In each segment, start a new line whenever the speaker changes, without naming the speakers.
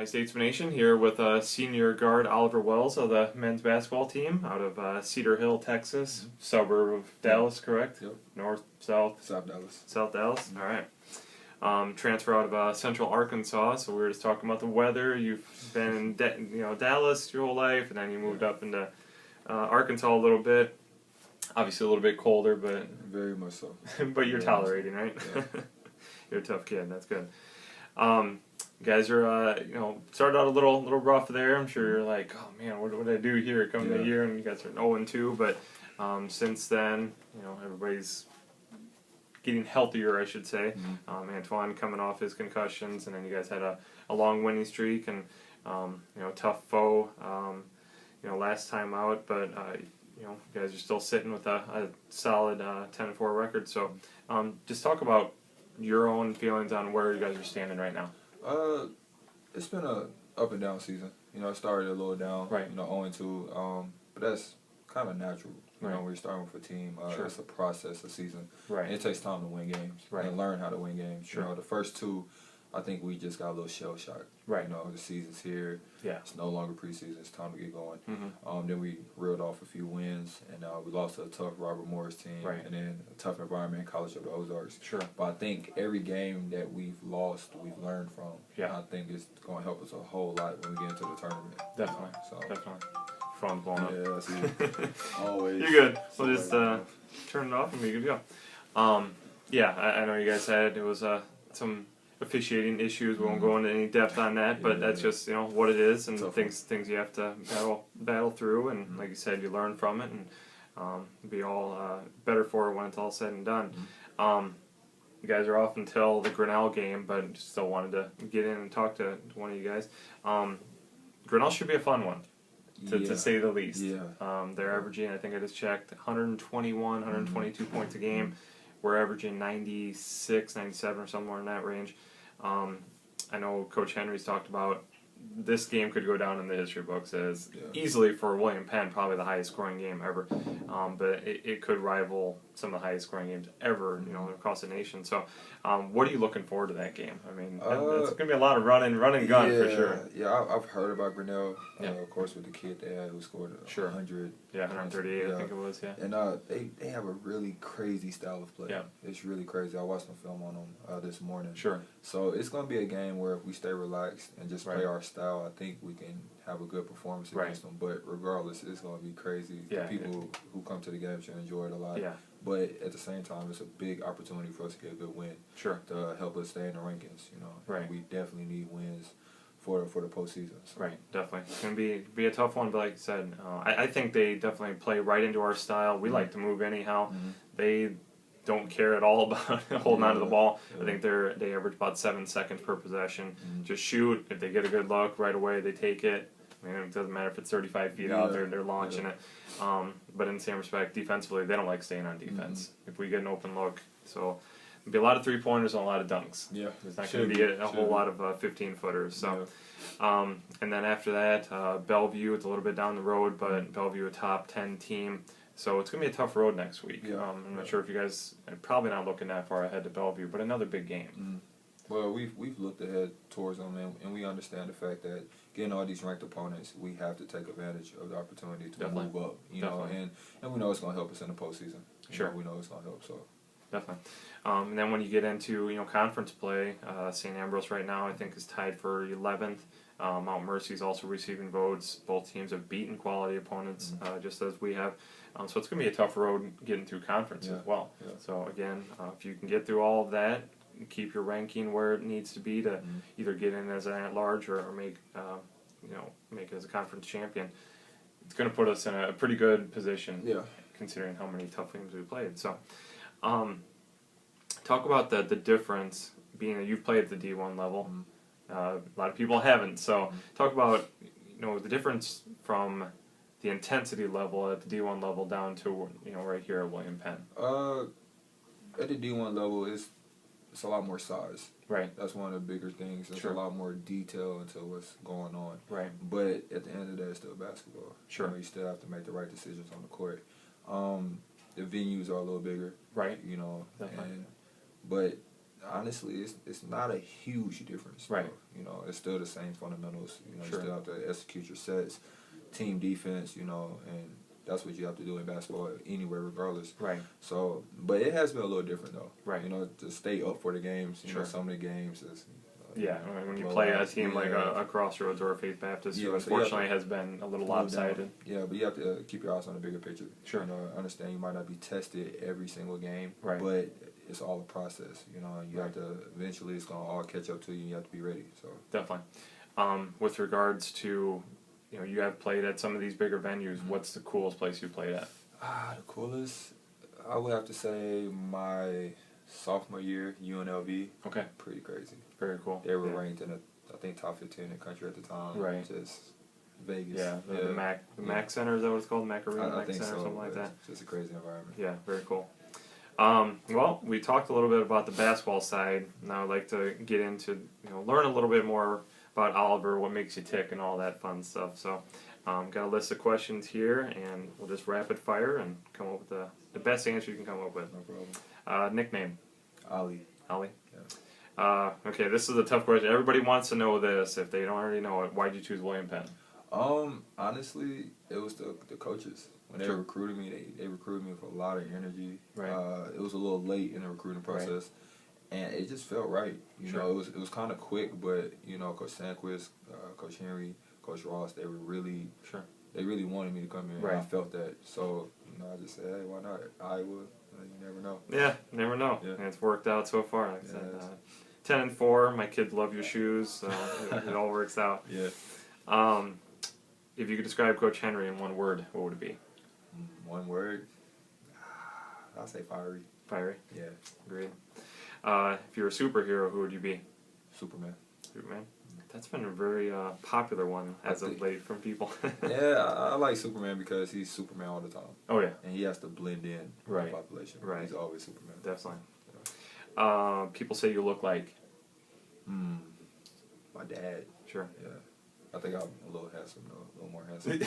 Statesman Nation here with senior guard Oliver Wells of the men's basketball team out of Cedar Hill, Texas, suburb of Dallas, correct?
Yep.
North, south?
South Dallas.
South Dallas, all right. Transfer out of Central Arkansas, so we were just talking about the weather. You've been in Dallas your whole life, and then you moved up into Arkansas a little bit. Obviously a little bit colder, but
Very much so.
but you're tolerating, right?
Yeah.
You're a tough kid. That's good. You guys are, started out a little rough there. I'm sure you're like, oh man, what did I do here coming the year? And you guys are 0-2, but since then, everybody's getting healthier, I should say.
Mm-hmm.
Antoine coming off his concussions, and then you guys had a long winning streak, and tough foe, last time out, but you guys are still sitting with a solid 10-4 record. So, just talk about your own feelings on where you guys are standing right now.
It's been a up and down season. It started a little down.
Right.
0-2. But that's kind of natural.
Right.
When you're starting with a team,
Sure.
It's a process, a season.
Right.
And it takes time to win games.
Right.
And learn how to win games.
Sure.
The first two, I think we just got a little shell shocked.
Right.
The season's here.
Yeah.
It's no longer preseason. It's time to get going.
Mm-hmm.
Then we reeled off a few wins, and we lost to a tough Robert Morris team,
Right.
and then a tough environment, College of the Ozarks.
Sure.
But I think every game that we've lost, we've learned from.
Yeah.
I think it's going to help us a whole lot when we get into the tournament.
Definitely.
So.
Definitely. Phone blowing up.
Yeah, that's it. Always.
You're good. We'll just turn it off and we good to go. I know you guys had some officiating issues. We won't go into any depth on that, but that's just what it is, and things you have to battle through. And like you said, you learn from it, and be all better for it when it's all said and done. You guys are off until the Grinnell game, but still wanted to get in and talk to one of you guys. Grinnell should be a fun one. To say the least.
Yeah.
They're averaging, I think I just checked, 121, 122 points a game. We're averaging 96, 97 or somewhere in that range. I know Coach Henry's talked about this game could go down in the history books as easily for William Penn, probably the highest scoring game ever. But it could rival some of the highest scoring games ever, across the nation. So, what are you looking forward to that game? I mean, it's going to be a lot of run and gun for sure.
Yeah, I've heard about Grinnell, of course, with the kid they had who scored 100.
Yeah, 138, I think it was,
And they have a really crazy style of play. Yeah. It's really crazy. I watched some film on them this morning.
Sure.
So it's going to be a game where if we stay relaxed and just play our style, I think we can have a good performance against them. But regardless, it's going to be crazy.
Yeah,
People who come to the game should enjoy it a lot.
Yeah.
But at the same time, it's a big opportunity for us to get a good win.
Sure.
To help us stay in the rankings,
Right.
And we definitely need wins for the postseason. So.
Right, definitely. It's going to be a tough one, but like you said, I think they definitely play right into our style. We like to move anyhow. They don't care at all about holding on to the ball. I think they average about 7 seconds per possession. Just shoot. If they get a good look right away, they take it. I mean, it doesn't matter if it's 35 feet out there, they're launching it. But in the same respect, defensively, they don't like staying on defense. If we get an open look. So there'll be a lot of three-pointers and a lot of dunks.
Yeah.
There's not going to be a whole lot of 15-footers. So, and then after that, Bellevue, it's a little bit down the road, but Bellevue a top 10 team. So it's going to be a tough road next week.
Yeah.
I'm not sure if you guys are probably not looking that far ahead to Bellevue, but another big game.
Well, we've looked ahead towards them, and we understand the fact that getting all these ranked opponents, we have to take advantage of the opportunity to move up. And we know it's going to help us in the postseason.
Sure.
We know it's going to help. So.
Definitely. And then when you get into conference play, St. Ambrose right now I think is tied for 11th. Mount Mercy is also receiving votes. Both teams have beaten quality opponents, just as we have. So it's going to be a tough road getting through conference as well. Yeah. So again, if you can get through all of that, keep your ranking where it needs to be to either get in as an at-large or make it as a conference champion, it's going to put us in a pretty good position. Yeah. Considering how many tough games we played. So, talk about the difference being that you've played at the D1 level. A lot of people haven't. So, talk about the difference from the intensity level at the D1 level down to right here at William Penn.
At the D1 level, it's a lot more size.
Right.
That's one of the bigger things. There's a lot more detail into what's going on.
Right.
But at the end of the day, it's still basketball.
Sure.
You still have to make the right decisions on the court. The venues are a little bigger.
Right.
But honestly, it's not a huge difference.
Right.
You know, it's still the same fundamentals. You know,
Sure.
you still have to execute your sets, team defense. You know, and that's what you have to do in basketball anywhere, regardless.
Right.
So, but it has been a little different though.
Right.
You know, to stay up for the games. You
Sure.
know, some of the games is.
Yeah, when you play a team like a Crossroads or a Faith Baptist, who unfortunately has been a little lopsided.
Yeah, but you have to keep your eyes on the bigger picture.
Sure.
You know, understand you might not be tested every single game,
right.
but it's all a process. You know, and you have to eventually it's gonna all catch up to you. And you have to be ready. So
definitely. With regards to, you know, you have played at some of these bigger venues. Mm-hmm. What's the coolest place you played at?
The coolest, I would have to say my sophomore year, UNLV.
Okay.
Pretty crazy.
Very cool.
They were ranked in I think top 15 in the country at the time.
Right.
Just Vegas.
Yeah. The Mac Center, is that what it's called? Mac Arena, Mac Center,
so,
something like that.
It's just a crazy environment.
Yeah. Very cool. Well, we talked a little bit about the basketball side. Now I'd like to get into, learn a little bit more about Oliver, what makes you tick, and all that fun stuff. So, got a list of questions here, and we'll just rapid fire and come up with the best answer you can come up with.
No problem.
Nickname?
Ali.
Ali?
Yeah.
Okay, this is a tough question. Everybody wants to know this. If they don't already know it, why'd you choose William Penn?
Honestly, it was the coaches. When they recruited me, they recruited me with a lot of energy.
Right.
It was a little late in the recruiting process, and it just felt right. You know, it was kind of quick, but Coach Sanquist, Coach Henry, Coach Ross, they were really they really wanted me to come here.
Right.
And I felt that, so I just said, hey, why not? Iowa, you never know.
Yeah, never know. Yeah. And it's worked out so far. Like I said, 10-4. My kids love your shoes, so it all works out.
Yeah.
If you could describe Coach Henry in one word, what would it be?
One word? I'll say fiery.
Fiery?
Yeah.
Agreed. If you're a superhero, who would you be?
Superman.
Superman? That's been a very popular one as of late from people.
Yeah, I like Superman because he's Superman all the time.
Oh, yeah.
And he has to blend in with the population.
Right.
He's always Superman.
Definitely. Yeah. People say you look like?
My dad.
Sure.
Yeah. I think I'm a little handsome, though. A little more handsome.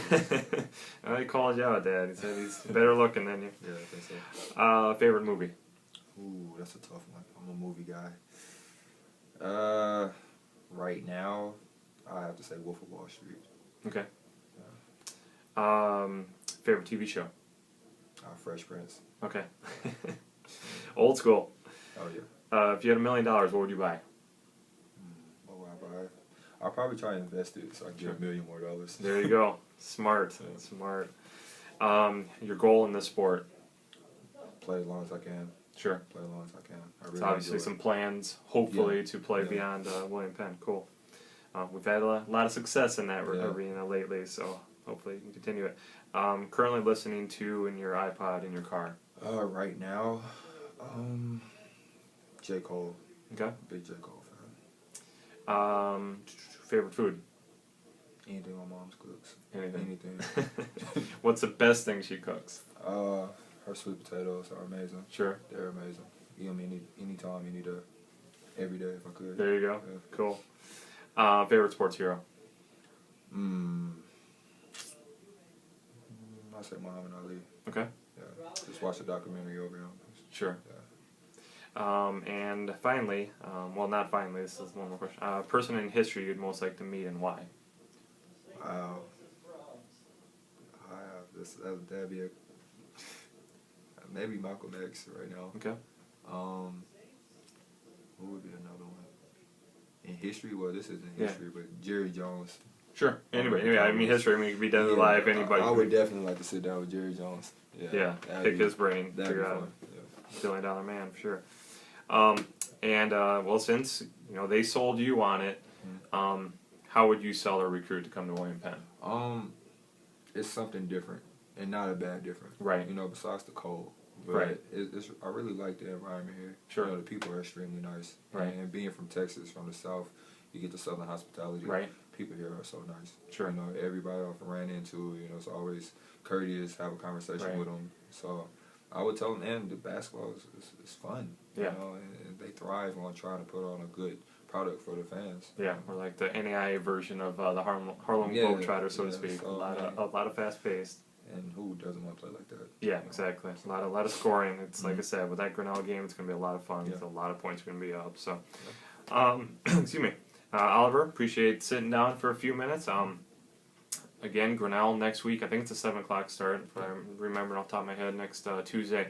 He called you out, Dad. He said he's better looking than you.
Yeah, I think so.
Favorite movie?
Ooh, that's a tough one. I'm a movie guy. Right now, I have to say Wolf of Wall Street.
Okay. Yeah. Favorite TV show?
Fresh Prince.
Okay. Old school.
Oh, yeah.
If you had $1 million, what would you buy?
What would I buy? I'll probably try and invest it so I can get $1 million more.
There you go. Smart. Yeah. Smart. Your goal in this sport?
Play as long as I can.
Sure.
Play as long as I can.
Really obviously some plans, hopefully, to play beyond William Penn. Cool. We've had a lot of success in that arena lately, so hopefully you can continue it. Currently listening to in your iPod in your car?
Right now, J. Cole.
Okay.
Big J. Cole fan.
Favorite food?
Anything my mom's cooks.
Anything. What's the best thing she cooks?
Her sweet potatoes are amazing.
Sure.
They're amazing. You know, anytime you need every day if I could.
There you go. Yeah. Cool. Favorite sports hero?
I say Muhammad Ali.
Okay.
Yeah. Just watch the documentary over him.
Sure.
Yeah.
And finally, well, not finally. This is one more question. Person in history you'd most like to meet and why?
Wow. That'd be maybe Malcolm X right now.
Okay.
Who would be another one? In history? Well, this isn't history, but Jerry Jones.
Sure. Anyway, I mean history. I mean, it could be dead or alive. Anybody.
I would definitely like to sit down with Jerry Jones.
Yeah. Pick his brain. Figure out $1 billion man for sure. Well, since they sold you on it, how would you sell or recruit to come to William Penn?
It's something different, and not a bad different.
Right.
Besides the cold. But
right.
I really like the environment here.
Sure.
The people are extremely nice.
Right.
And being from Texas, from the South, you get the Southern hospitality.
Right.
People here are so nice.
Sure.
Everybody I've ran into, it's always courteous, have a conversation with them. So I would tell them, and the basketball is fun.
Yeah.
And they thrive on trying to put on a good product for the fans.
Yeah, or like the NAIA version of the Harlem Globetrotters, so to speak. So, a lot of fast paced.
And who doesn't want to play like that?
Yeah, exactly. A lot of scoring. It's like I said, with that Grinnell game, it's going to be a lot of fun.
Yeah.
A lot of points are going to be up. So, excuse me, Oliver. Appreciate sitting down for a few minutes. Again, Grinnell next week. I think it's a 7:00 start. If I remember off the top of my head, next Tuesday.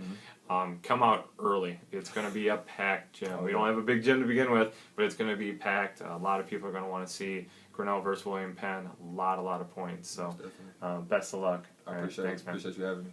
Come out early. It's going to be a packed gym. We don't have a big gym to begin with, but it's going to be packed. A lot of people are going to want to see Grinnell versus William Penn. A lot of points. So, best of luck.
I appreciate it. Appreciate you having me.